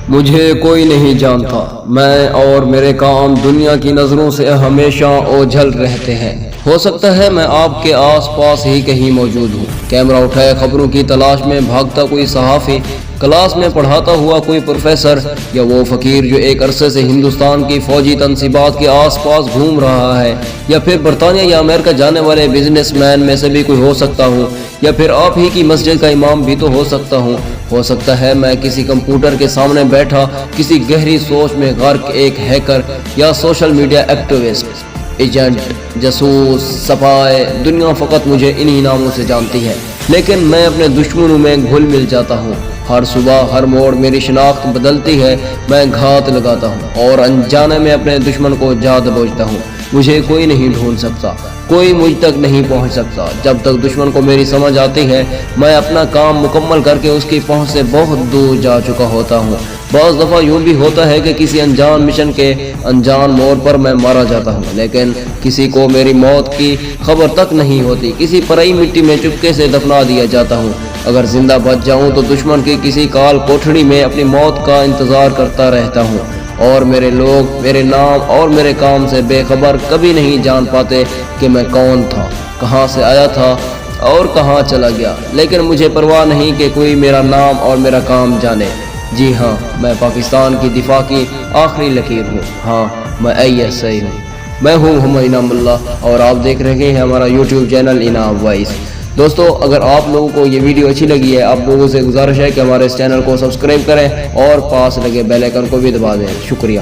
مجھے کوئی نہیں جانتا، میں اور میرے کام دنیا کی نظروں سے ہمیشہ اوجھل رہتے ہیں۔ ہو سکتا ہے میں آپ کے آس پاس ہی کہیں موجود ہوں، کیمرہ اٹھائے خبروں کی تلاش میں بھاگتا کوئی صحافی، کلاس میں پڑھاتا ہوا کوئی پروفیسر، یا وہ فقیر جو ایک عرصے سے ہندوستان کی فوجی تنصیبات کے آس پاس گھوم رہا ہے، یا پھر برطانیہ یا امریکہ جانے والے بزنس مین میں سے بھی کوئی ہو سکتا ہوں، یا پھر آپ ہی کی مسجد کا امام بھی تو ہو سکتا ہوں۔ ہو سکتا ہے میں کسی کمپیوٹر کے سامنے بیٹھا کسی گہری سوچ میں غرق ایک ہیکر یا سوشل میڈیا ایکٹیوسٹ، ایجنٹ، جاسوس، سپائے۔ دنیا فقط مجھے انہی ناموں سے جانتی ہے، لیکن میں اپنے دشمنوں میں گھل مل جاتا ہوں۔ ہر صبح ہر موڑ میری شناخت بدلتی ہے، میں گھات لگاتا ہوں اور انجانے میں اپنے دشمن کو جا دبوچتا ہوں۔ مجھے کوئی نہیں ڈھونڈ سکتا، کوئی مجھ تک نہیں پہنچ سکتا۔ جب تک دشمن کو میری سمجھ آتی ہے، میں اپنا کام مکمل کر کے اس کی پہنچ سے بہت دور جا چکا ہوتا ہوں۔ بعض دفعہ یوں بھی ہوتا ہے کہ کسی انجان مشن کے انجان موڑ پر میں مارا جاتا ہوں، لیکن کسی کو میری موت کی خبر تک نہیں ہوتی۔ کسی پرائی مٹی میں چپکے سے دفنا دیا جاتا ہوں۔ اگر زندہ بچ جاؤں تو دشمن کی کسی کال کوٹھڑی میں اپنی موت کا انتظار کرتا رہتا ہوں، اور میرے لوگ میرے نام اور میرے کام سے بے خبر کبھی نہیں جان پاتے کہ میں کون تھا، کہاں سے آیا تھا اور کہاں چلا گیا۔ لیکن مجھے پرواہ نہیں کہ کوئی میرا نام اور میرا کام جانے۔ جی ہاں، میں پاکستان کی دفاع کی آخری لکیر ہوں۔ ہاں، میں ISI ہوں۔ میں ہوں محمد انعام اللہ، اور آپ دیکھ رہے ہیں ہمارا YouTube چینل انعام وائس۔ دوستو، اگر آپ لوگوں کو یہ ویڈیو اچھی لگی ہے، آپ لوگوں سے گزارش ہے کہ ہمارے اس چینل کو سبسکرائب کریں اور پاس لگے بیل آئیکن کو بھی دبا دیں۔ شکریہ۔